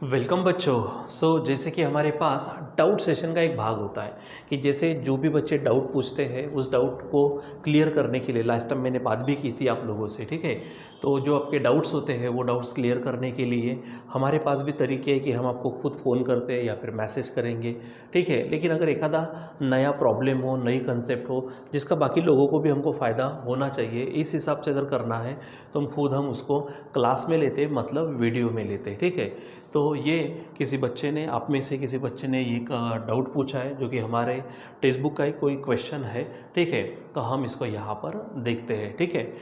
Welcome बच्चों। जैसे कि हमारे पास डाउट सेशन का एक भाग होता है कि जैसे जो भी बच्चे डाउट पूछते हैं उस डाउट को क्लियर करने के लिए लास्ट टाइम मैंने बात भी की थी आप लोगों से, ठीक है। तो जो आपके डाउट्स होते हैं वो डाउट्स क्लियर करने के लिए हमारे पास भी तरीके हैं कि हम आपको खुद फ़ोन करते हैं या फिर मैसेज करेंगे, ठीक है। लेकिन अगर एक आधा नया प्रॉब्लम हो, नई कंसेप्ट हो जिसका बाकी लोगों को भी हमको फ़ायदा होना चाहिए, इस हिसाब से अगर करना है तो हम उसको क्लास में लेते, मतलब वीडियो में लेते, ठीक है। तो ये किसी बच्चे ने, आप में से किसी बच्चे ने ये डाउट पूछा है जो कि हमारे टेक्स्ट बुक का ही कोई क्वेश्चन है, ठीक है। तो हम इसको यहाँ पर देखते हैं, ठीक है।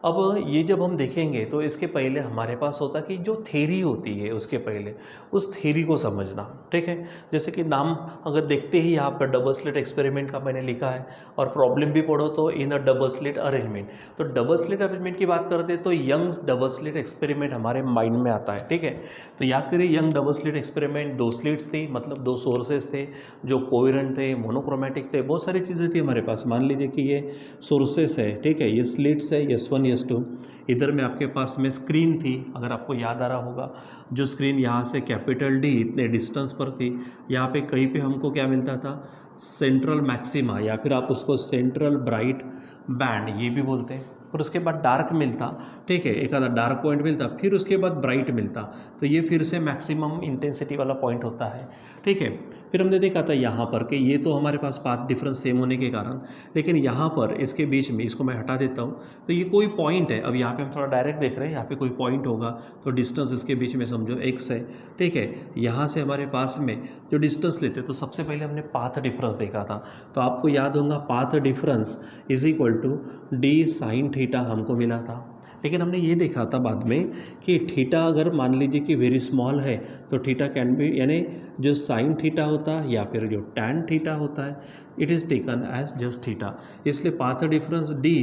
अब ये जब हम देखेंगे तो इसके पहले हमारे पास होता कि जो थ्योरी होती है उसके पहले उस थ्योरी को समझना, ठीक है। जैसे कि नाम अगर देखते ही यहाँ पर डबल स्लिट एक्सपेरिमेंट का मैंने लिखा है और प्रॉब्लम भी पढ़ो तो इन अ डबल स्लिट अरेंजमेंट। तो डबल स्लिट अरेंजमेंट की बात करते हैं तो यंग्स डबल स्लिट एक्सपेरिमेंट हमारे माइंड में आता है, ठीक है। तो याद करिए यंग डबल स्लिट एक्सपेरिमेंट, दो स्लिट्स थी, मतलब दो सोर्सेज थे जो कोहेरेंट थे, मोनोक्रोमेटिक थे, बहुत सारी चीज़ें थी हमारे पास। मान लीजिए कि ये सोर्सेस है, ठीक है, ये स्लिट्स है, S1 S2। इधर में आपके पास में स्क्रीन थी, अगर आपको याद आ रहा होगा, जो स्क्रीन यहाँ से कैपिटल D इतने डिस्टेंस पर थी। यहाँ पे कहीं पे हमको क्या मिलता था, सेंट्रल मैक्सिमा, या फिर आप उसको सेंट्रल ब्राइट बैंड ये भी बोलते हैं। और उसके बाद डार्क मिलता, ठीक है, एक आधा डार्क पॉइंट मिलता, फिर उसके बाद ब्राइट मिलता। तो ये फिर से मैक्सिमम इंटेंसिटी वाला पॉइंट होता है, ठीक है। फिर हमने देखा था यहाँ पर कि ये तो हमारे पास पाथ डिफरेंस सेम होने के कारण, लेकिन यहाँ पर इसके बीच में, इसको मैं हटा देता हूँ, तो ये कोई पॉइंट है। अब यहाँ पे हम थोड़ा डायरेक्ट देख रहे हैं, यहाँ पे कोई पॉइंट होगा तो डिस्टेंस इसके बीच में समझो x है, ठीक है। यहाँ से हमारे पास में जो डिस्टेंस लेते तो सबसे पहले हमने पाथ डिफरेंस देखा था। तो आपको याद होगा path difference is equal to d sine theta हमको मिला था। लेकिन हमने ये देखा था बाद में कि थीटा अगर मान लीजिए कि वेरी स्मॉल है तो थीटा कैन बी, यानी जो साइन थीटा होता है या फिर जो टैन थीटा होता है, it is taken as just theta. इसलिए पाथ डिफरेंस d,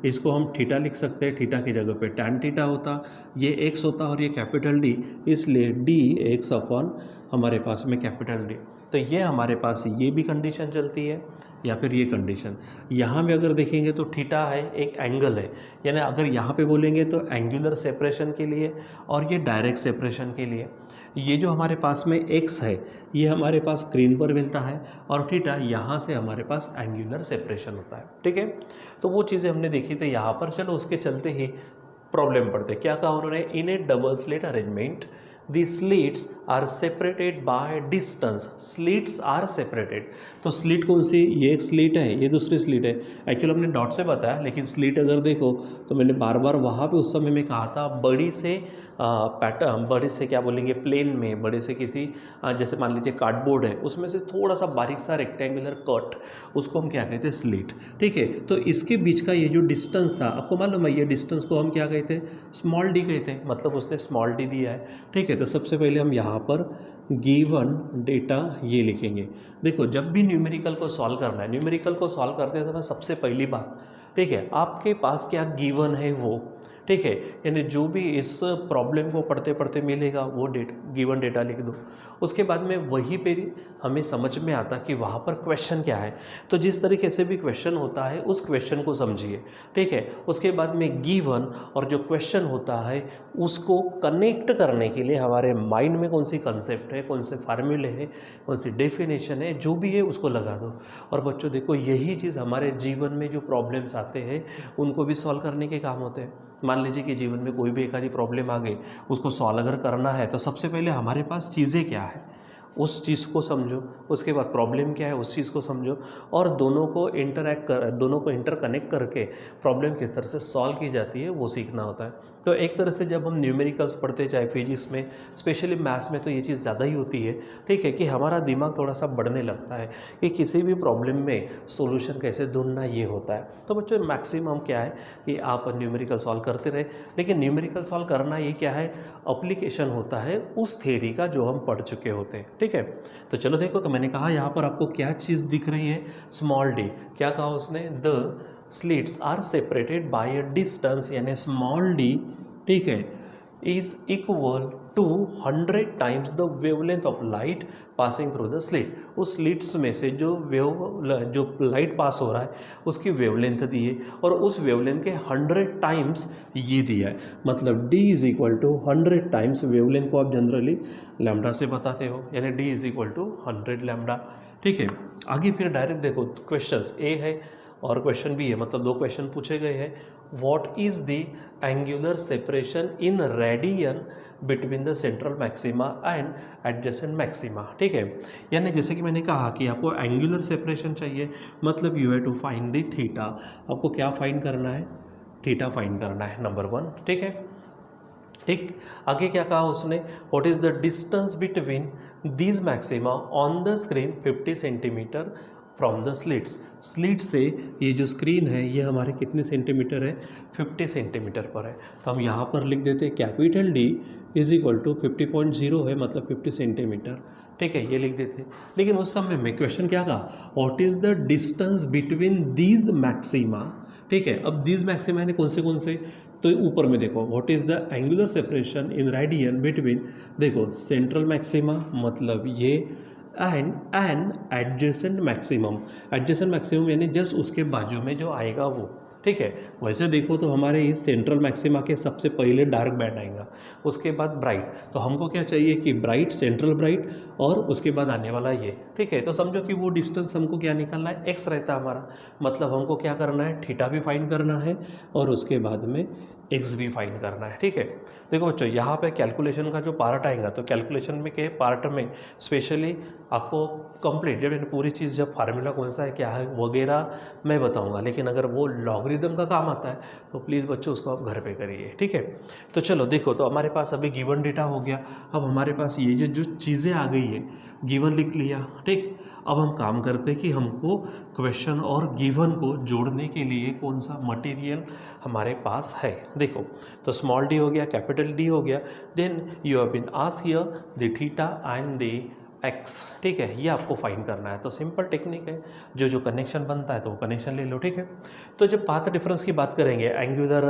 इसको हम थीटा लिख सकते हैं, थीटा की जगह पे टैन थीटा होता, ये x होता और ये कैपिटल D, इसलिए d x अपॉन हमारे पास में कैपिटल D। तो ये हमारे पास ये भी कंडीशन चलती है या फिर ये कंडीशन। यहाँ में अगर देखेंगे तो थीटा है, एक एंगल है, यानी अगर यहाँ पे बोलेंगे तो एंगुलर सेपरेशन के लिए और ये डायरेक्ट सेपरेशन के लिए। ये जो हमारे पास में x है ये हमारे पास स्क्रीन पर मिलता है और थीटा यहाँ से हमारे पास एंगुलर सेपरेशन होता है, ठीक है। तो वो चीज़ें हमने देखी थी यहाँ पर। चलो उसके चलते ही प्रॉब्लम पढ़ते। क्या कहा उन्होंने, in a double slit arrangement the slits are separated by distance, slits are separated। तो स्लिट कौन सी, ये एक स्लिट है, ये दूसरी स्लिट है। एक्चुअली हमने डॉट से बताया, लेकिन स्लिट अगर देखो तो मैंने बार बार वहाँ पे उस समय में कहा था बड़ी से पैटर्न, बड़े से क्या बोलेंगे, प्लेन में, बड़े से किसी जैसे मान लीजिए कार्डबोर्ड है, उसमें से थोड़ा सा बारीक सा रेक्टेंगुलर कट, उसको हम क्या कहते हैं, स्लिट, ठीक है। तो इसके बीच का ये जो डिस्टेंस था, आपको मालूम है, ये डिस्टेंस को हम क्या कहते हैं, स्मॉल d कहते हैं, मतलब उसने स्मॉल d दिया है, ठीक है। तो सबसे पहले हम यहाँ पर गिवन डेटा ये लिखेंगे। देखो जब भी न्यूमेरिकल को सॉल्व करना है, न्यूमेरिकल को सॉल्व करते समय सबसे पहली बात, ठीक है, आपके पास क्या गिवन है वो, ठीक है, यानी जो भी इस प्रॉब्लम को पढ़ते पढ़ते मिलेगा वो गिवन डेटा लिख दो। उसके बाद में वहीं पे हमें समझ में आता कि वहाँ पर क्वेश्चन क्या है। तो जिस तरीके से भी क्वेश्चन होता है उस क्वेश्चन को समझिए, ठीक है। उसके बाद में गिवन और जो क्वेश्चन होता है उसको कनेक्ट करने के लिए हमारे माइंड में कौन सी कंसेप्ट है, कौन से फार्मूले हैं, कौन सी डेफिनेशन है, जो भी है उसको लगा दो। और बच्चों देखो यही चीज़ हमारे जीवन में जो प्रॉब्लम्स आते हैं उनको भी सॉल्व करने के काम होते हैं। मान लीजिए कि जीवन में कोई भी एक आधी प्रॉब्लम आ गई, उसको सॉल्व अगर करना है तो सबसे पहले हमारे पास चीज़ें क्या है उस चीज़ को समझो, उसके बाद प्रॉब्लम क्या है उस चीज़ को समझो, और दोनों को इंटरकनेक्ट करके प्रॉब्लम किस तरह से सॉल्व की जाती है वो सीखना होता है। तो एक तरह से जब हम न्यूमेरिकल्स पढ़ते, चाहे फिजिक्स में, स्पेशली मैथ्स में, तो ये चीज़ ज़्यादा ही होती है, ठीक है, कि हमारा दिमाग थोड़ा सा बढ़ने लगता है कि किसी भी प्रॉब्लम में सोल्यूशन कैसे ढूंढना ये होता है। तो बच्चों मैक्सिमम क्या है कि आप न्यूमेरिकल सॉल्व करते रहे, लेकिन न्यूमेरिकल सॉल्व करना ये क्या है, अप्लीकेशन होता है उस थ्योरी का जो हम पढ़ चुके होते हैं, ठीक है। तो चलो देखो, तो मैंने कहा यहाँ पर आपको क्या चीज़ दिख रही है, स्मॉल d। क्या कहा उसने, the slits are separated by a distance, यानी स्मॉल d, ठीक है, is equal to 100 times the wavelength of light passing through the slit। उस स्लिट्स में से जो लाइट पास हो रहा है उसकी वेवलेंथ दी है और उस वेवलेंथ के 100 टाइम्स ये दिया है, मतलब d is equal to 100 times wavelength को आप जनरली लैम्डा से बताते हो, यानी d is equal to 100 lambda. ठीक है, आगे फिर डायरेक्ट देखो क्वेश्चंस ए है और क्वेश्चन भी है, मतलब दो क्वेश्चन पूछे गए हैं। What is the angular separation in radian between the central maxima and adjacent maxima. ठीक है, यानी जैसे कि मैंने कहा कि आपको एंगुलर सेपरेशन चाहिए, मतलब you have to find the theta. आपको क्या फाइंड करना है? थीटा फाइंड करना है, नंबर 1। ठीक है, ठीक, आगे क्या कहा उसने? What is the distance between these maxima on the screen 50 centimetre from the slits. Slit से ये जो स्क्रीन है ये हमारे कितने सेंटीमीटर है? 50 सेंटीमीटर पर है। तो हम यहाँ पर लिख देते हैं capital D is equal to 50.0 है, मतलब 50 सेंटीमीटर। ठीक है, ये लिख देते हैं। लेकिन उस समय में क्वेश्चन क्या कहा? What is the distance between these maxima. ठीक है, अब दीज मैक्सिमा यानी कौन से? तो ऊपर में देखो, what is the angular separation in radian between, देखो सेंट्रल मैक्सिमा मतलब ये and an adjacent maximum. Adjacent maximum यानी जस्ट उसके बाजू में जो आएगा वो। ठीक है, वैसे देखो तो हमारे इस सेंट्रल मैक्सिमा के सबसे पहले डार्क बैंड आएगा, उसके बाद ब्राइट। तो हमको क्या चाहिए कि ब्राइट, सेंट्रल ब्राइट और उसके बाद आने वाला ये। ठीक है, तो समझो कि वो डिस्टेंस हमको क्या निकालना है? एक्स रहता है हमारा, मतलब हमको क्या करना है? थीटा भी फाइंड करना है और उसके बाद में एक्स भी फाइंड करना है। ठीक है, देखो बच्चों यहाँ पे कैलकुलेशन का जो पार्ट आएगा, तो कैलकुलेशन में के पार्ट में स्पेशली आपको कंप्लीट जब पूरी चीज़, जब फार्मूला कौन सा है क्या है वगैरह मैं बताऊंगा, लेकिन अगर वो लॉगरिदम का काम आता है तो प्लीज़ बच्चों उसको आप घर पे करिए। ठीक है, तो चलो देखो, तो हमारे पास अभी गिवन डेटा हो गया। अब हमारे पास ये जो चीज़ें आ गई है, गिवन लिख लिया। ठीक, अब हम काम करते हैं कि हमको क्वेश्चन और गिवन को जोड़ने के लिए कौन सा मटेरियल हमारे पास है। देखो, तो स्मॉल d हो गया, कैपिटल D हो गया, then you have been asked here the theta and the x. ठीक है, ये आपको फाइंड करना है। तो सिंपल टेक्निक है, जो कनेक्शन बनता है तो वो कनेक्शन ले लो। ठीक है, तो जब पाथ डिफरेंस की बात करेंगे, एंगुलर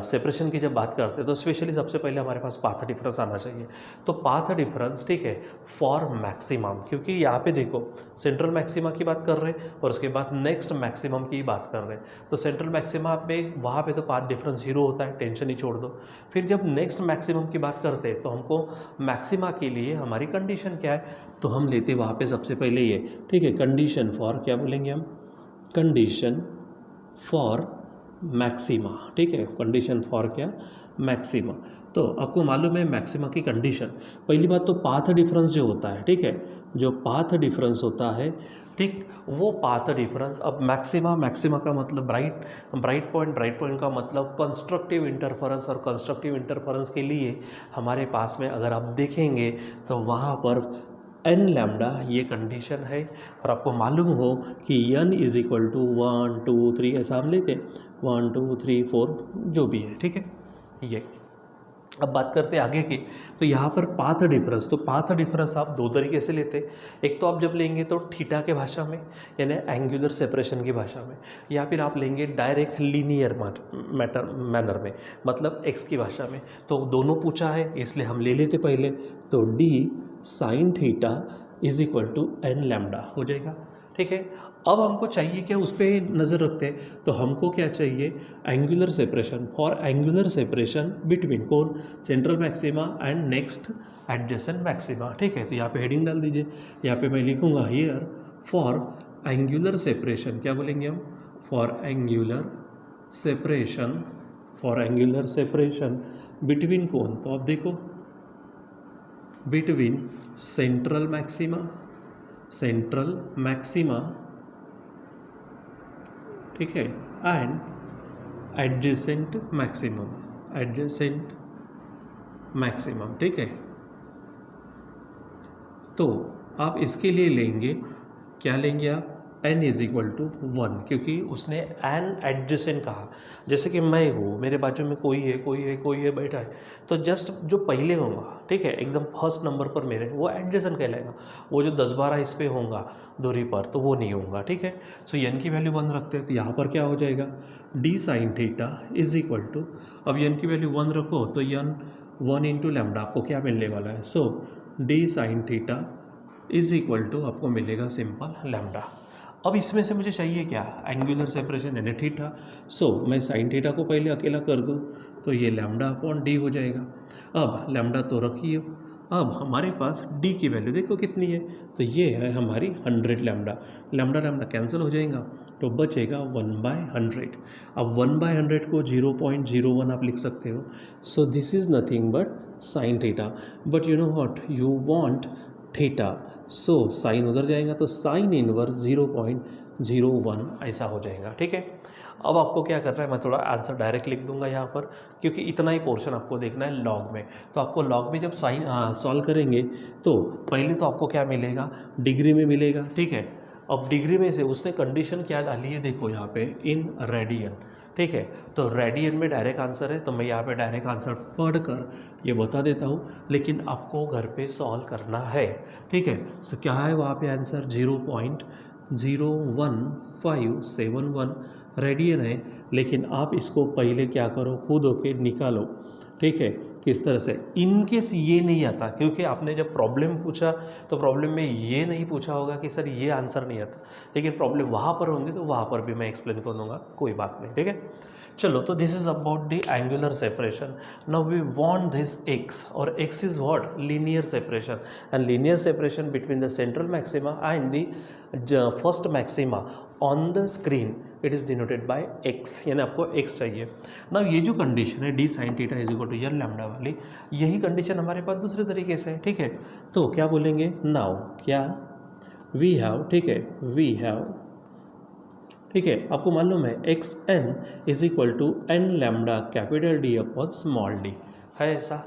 सेपरेशन की जब बात करते हैं, तो स्पेशली सबसे पहले हमारे पास पाथ डिफरेंस आना चाहिए। तो पाथ डिफरेंस, ठीक है, फॉर मैक्सिमम, क्योंकि यहाँ पे देखो सेंट्रल मैक्सिमा की बात कर रहे हैं और उसके बाद नेक्स्ट मैक्सिमम की बात कर रहे हैं। तो सेंट्रल मैक्सिमा पे वहाँ पे तो पाथ डिफरेंस 0 होता है, टेंशन ही छोड़ दो। फिर जब नेक्स्ट मैक्सिमम की बात करते हैं तो हमको मैक्सिमा के लिए हमारी कंडीशन क्या है, तो हम लेते वहाँ पे सबसे पहले ये। ठीक है, कंडीशन फॉर, क्या बोलेंगे हम? Condition for maxima. ठीक है, कंडीशन फॉर क्या? मैक्सिमा। तो आपको मालूम है मैक्सिमा की कंडीशन, पहली बात तो पाथ डिफरेंस जो होता है, ठीक है, जो पाथ डिफरेंस होता है, ठीक, वो पाथ डिफरेंस, अब मैक्सिमा का मतलब ब्राइट पॉइंट का मतलब कंस्ट्रक्टिव इंटरफेरेंस, और कंस्ट्रक्टिव इंटरफेरेंस के लिए हमारे पास में अगर आप देखेंगे तो वहाँ पर n लैम्डा ये कंडीशन है। और आपको मालूम हो कि n इज इक्वल टू 1 2 3 ऐसा हम लेते हैं, 1 2 3 4 जो भी है। ठीक है, ये अब बात करते हैं आगे की। तो यहाँ पर पाथ डिफरेंस, तो पाथ डिफरेंस आप दो तरीके से लेते हैं। एक तो आप जब लेंगे तो थीटा के भाषा में, यानी एंगुलर सेपरेशन की भाषा में, या फिर आप लेंगे डायरेक्ट लीनियर मैनर में, मतलब एक्स की भाषा में। तो दोनों पूछा है इसलिए हम ले लेते पहले। तो d sine theta is equal to n lambda हो जाएगा। ठीक है, अब हमको चाहिए क्या, उस पर नज़र रखते हैं। तो हमको क्या चाहिए? Angular separation, for angular separation between कौन? Central maxima and next adjacent maxima. ठीक है, तो यहाँ पे हेडिंग डाल दीजिए। यहाँ पे मैं लिखूँगा हियर फॉर एंगुलर सेपरेशन, क्या बोलेंगे हम? For angular separation, for angular separation between कौन? तो आप देखो, बिटवीन सेंट्रल मैक्सिमा, ठीक है, एंड एडजेसेंट मैक्सिमम। ठीक है, तो आप इसके लिए लेंगे, क्या लेंगे आप? n इज इक्वल टू 1, क्योंकि उसने एन एडजेसेंट कहा। जैसे कि मैं हूँ, मेरे बाजू में कोई है बैठा है, तो जस्ट जो पहले होगा, ठीक है, एकदम फर्स्ट नंबर पर मेरे, वो एडजेसेंट कहलाएगा। वो जो 10-12 इस पे होगा दूरी पर, तो वो नहीं होगा, ठीक है। सो n की वैल्यू 1 रखते हैं, तो यहाँ पर क्या हो जाएगा, d sine theta is equal to, अब n की वैल्यू 1 रखो तो n 1 इंटू लैम्डा आपको क्या मिलने वाला है, so d sine theta is equal to आपको मिलेगा सिंपल लैम्डा। अब इसमें से मुझे चाहिए क्या, एंगुलर सेपरेशन यानी थीटा। सो मैं साइन थीटा को पहले अकेला कर दूँ तो ये लैम्डा अपॉन डी हो जाएगा। अब लैम्डा तो रखिए, अब हमारे पास डी की वैल्यू देखो कितनी है, तो ये है हमारी 100 लैम्डा। लैम्डा लैम्डा कैंसिल हो जाएगा तो बचेगा 1/100। अब 1/100 को 0.01 आप लिख सकते हो। So this is nothing but sine theta, but you know what, you want theta, so sine उधर जाएगा तो साइन इनवर्स 0.01 ऐसा हो जाएगा, ठीक है। अब आपको क्या करना है, मैं थोड़ा आंसर डायरेक्ट लिख दूंगा यहाँ पर, क्योंकि इतना ही पोर्शन आपको देखना है लॉग में। तो आपको लॉग में जब साइन सॉल्व करेंगे तो पहले तो आपको क्या मिलेगा, डिग्री में मिलेगा, ठीक है। अब डिग्री में से उसने कंडीशन क्या डाली है, देखो यहाँ पे इन रेडियन, ठीक है। तो रेडियन में डायरेक्ट आंसर है, तो मैं यहाँ पे डायरेक्ट आंसर पढ़कर ये बता देता हूँ, लेकिन आपको घर पे सॉल्व करना है, ठीक है। सो क्या है वहाँ पे आंसर, 0.01571 रेडियन है। लेकिन आप इसको पहले क्या करो, खुद होके निकालो, ठीक है। किस तरह से, इनकेस ये नहीं आता, क्योंकि आपने जब प्रॉब्लम पूछा तो प्रॉब्लम में ये नहीं पूछा होगा कि सर ये आंसर नहीं आता, लेकिन प्रॉब्लम वहाँ पर होंगे तो वहाँ पर भी मैं एक्सप्लेन कर दूंगा, कोई बात नहीं, ठीक है। चलो, तो this is about the angular separation. Now we want this x, और x is what, linear separation, and linear separation between the central maxima and the first maxima on the screen, it is denoted by x, यानी आपको x चाहिए। ना ये जो condition है d sine theta is equal to n lambda वाली, यही condition हमारे पास दूसरे तरीके से है, ठीक है। तो क्या बोलेंगे, नाउ क्या वी हैव, ठीक है, वी हैव, ठीक है, आपको मालूम है x n is equal to n lambda capital D upon small d, है ऐसा।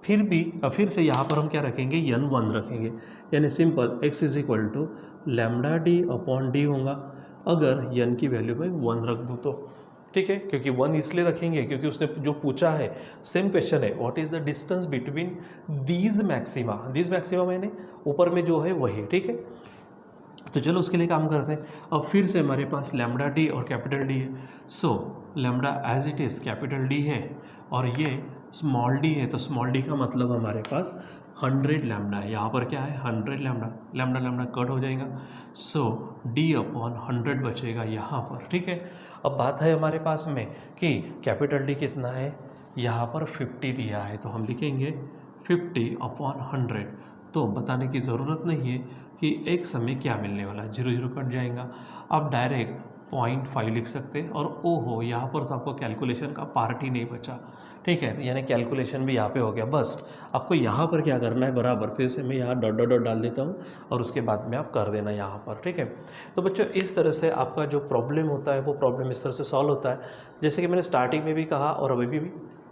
फिर से यहाँ पर हम क्या रखेंगे, n 1 रखेंगे, यानी simple x is equal to lambda D upon d होगा, अगर n की वैल्यू में 1 रख दूँ तो, ठीक है। क्योंकि 1 इसलिए रखेंगे क्योंकि उसने जो पूछा है सेम क्वेश्चन है, what is the distance between these maxima मैंने ऊपर में जो है वही, ठीक है। तो चलो उसके लिए काम करते हैं। अब फिर से हमारे पास लैम्डा डी और कैपिटल डी है, so lambda as it is capital D है और ये स्मॉल डी है, तो स्मॉल डी का मतलब हमारे पास 100 लैम्डा है। यहाँ पर क्या है, 100 लैम्डा, लैम्डा लैम्डा कट हो जाएगा, सो डी अपॉन 100 बचेगा यहाँ पर, ठीक है। अब बात है हमारे पास में कि कैपिटल डी कितना है, यहाँ पर 50 दिया है, तो हम लिखेंगे 50 अपॉन 100। तो बताने की ज़रूरत नहीं है कि x हमें क्या मिलने वाला है, 0 कट जाएगा। आप डायरेक्ट 0.5 लिख सकते हैं, और ओ हो यहाँ पर तो आपको कैलकुलेशन का पार्ट ही नहीं बचा, ठीक है, यानी कैलकुलेशन भी यहाँ पे हो गया। बस आपको यहाँ पर क्या करना है, बराबर फिर से मैं यहाँ डॉट डॉट डॉट डाल देता हूँ और उसके बाद में आप कर देना यहाँ पर, ठीक है। तो बच्चों इस तरह से आपका जो प्रॉब्लम होता है वो प्रॉब्लम इस तरह से सॉल्व होता है। जैसे कि मैंने स्टार्टिंग में भी कहा और अभी भी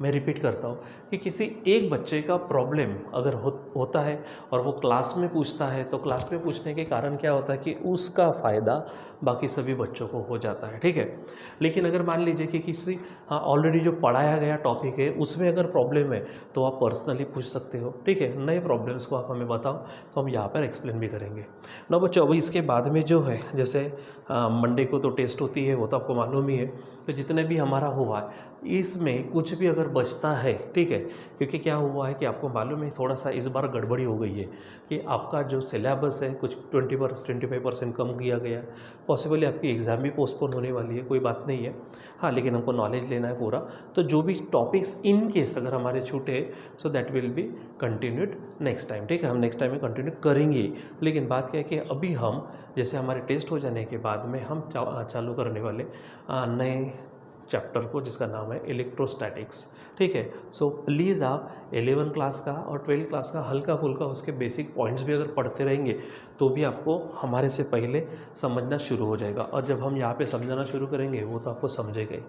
मैं रिपीट करता हूँ कि किसी एक बच्चे का प्रॉब्लम अगर होता है और वो क्लास में पूछता है, तो क्लास में पूछने के कारण क्या होता है कि उसका फ़ायदा बाकी सभी बच्चों को हो जाता है, ठीक है। लेकिन अगर मान लीजिए कि किसी ऑलरेडी जो पढ़ाया गया टॉपिक है उसमें अगर प्रॉब्लम है तो आप पर्सनली पूछ सकते हो, ठीक है। नए प्रॉब्लम्स को आप हमें बताओ तो हम यहाँ पर एक्सप्लेन भी करेंगे ना बच्चों। अभी इसके बाद में जो है, जैसे मंडे को तो टेस्ट होती है, वो तो आपको मालूम ही है। तो जितने भी हमारा हुआ है इसमें कुछ भी अगर बचता है, ठीक है, क्योंकि क्या हुआ है कि आपको मालूम है थोड़ा सा इस बार गड़बड़ी हो गई है कि आपका जो सिलेबस है कुछ 25% कम किया गया है। पॉसिबली आपकी एग्ज़ाम भी पोस्टपोन होने वाली है, कोई बात नहीं है, हाँ, लेकिन हमको नॉलेज लेना है पूरा। तो जो भी टॉपिक्स इन केस अगर हमारे छूटे, so that will be continued next time, ठीक है। हम नेक्स्ट टाइम में कंटिन्यू करेंगे, लेकिन बात क्या है कि अभी हम जैसे हमारे टेस्ट हो जाने के बाद में हम चालू करने वाले नए चैप्टर को, जिसका नाम है इलेक्ट्रोस्टैटिक्स, ठीक है। सो प्लीज़ आप 11 क्लास का और 12 क्लास का हल्का फुल्का उसके बेसिक पॉइंट्स भी अगर पढ़ते रहेंगे तो भी आपको हमारे से पहले समझना शुरू हो जाएगा। और जब हम यहाँ पे समझाना शुरू करेंगे वो तो आपको समझेगा ही।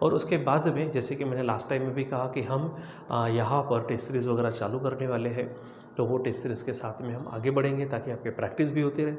और उसके बाद में जैसे कि मैंने लास्ट टाइम में भी कहा कि हम यहाँ पर टेस्ट सीरीज़ वगैरह चालू करने वाले हैं, तो वो टेस्ट सीरीज़ के साथ में हम आगे बढ़ेंगे ताकि आपके प्रैक्टिस भी होती रहे,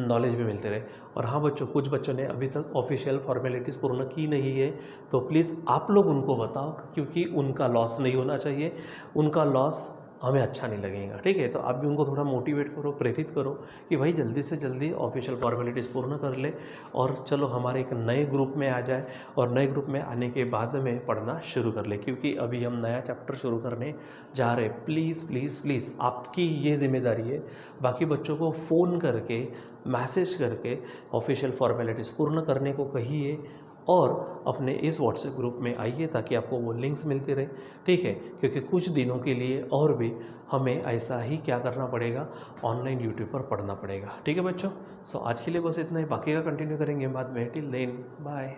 नॉलेज भी मिलती रहे। और हाँ बच्चों, कुछ बच्चों ने अभी तक ऑफिशियल फॉर्मेलिटीज़ पूर्ण की नहीं है, तो प्लीज़ आप लोग उनको बताओ, क्योंकि उनका लॉस नहीं होना चाहिए, उनका लॉस हमें अच्छा नहीं लगेगा, ठीक है। तो आप भी उनको थोड़ा मोटिवेट करो, प्रेरित करो कि भाई जल्दी से जल्दी ऑफिशियल फॉर्मेलिटीज़ पूर्ण कर ले और चलो हमारे एक नए ग्रुप में आ जाए, और नए ग्रुप में आने के बाद में पढ़ना शुरू कर ले, क्योंकि अभी हम नया चैप्टर शुरू करने जा रहे हैं। प्लीज़ प्लीज़ प्लीज़ आपकी ये जिम्मेदारी है, बाकी बच्चों को फ़ोन करके, मैसेज करके ऑफिशियल फॉर्मेलिटीज़ पूर्ण करने को कहिए, और अपने इस व्हाट्सएप ग्रुप में आइए ताकि आपको वो लिंक्स मिलते रहे, ठीक है। क्योंकि कुछ दिनों के लिए और भी हमें ऐसा ही क्या करना पड़ेगा, ऑनलाइन यूट्यूब पर पढ़ना पड़ेगा, ठीक है बच्चों। सो आज के लिए बस इतना ही, बाकी का कंटिन्यू करेंगे बाद में। Till then bye.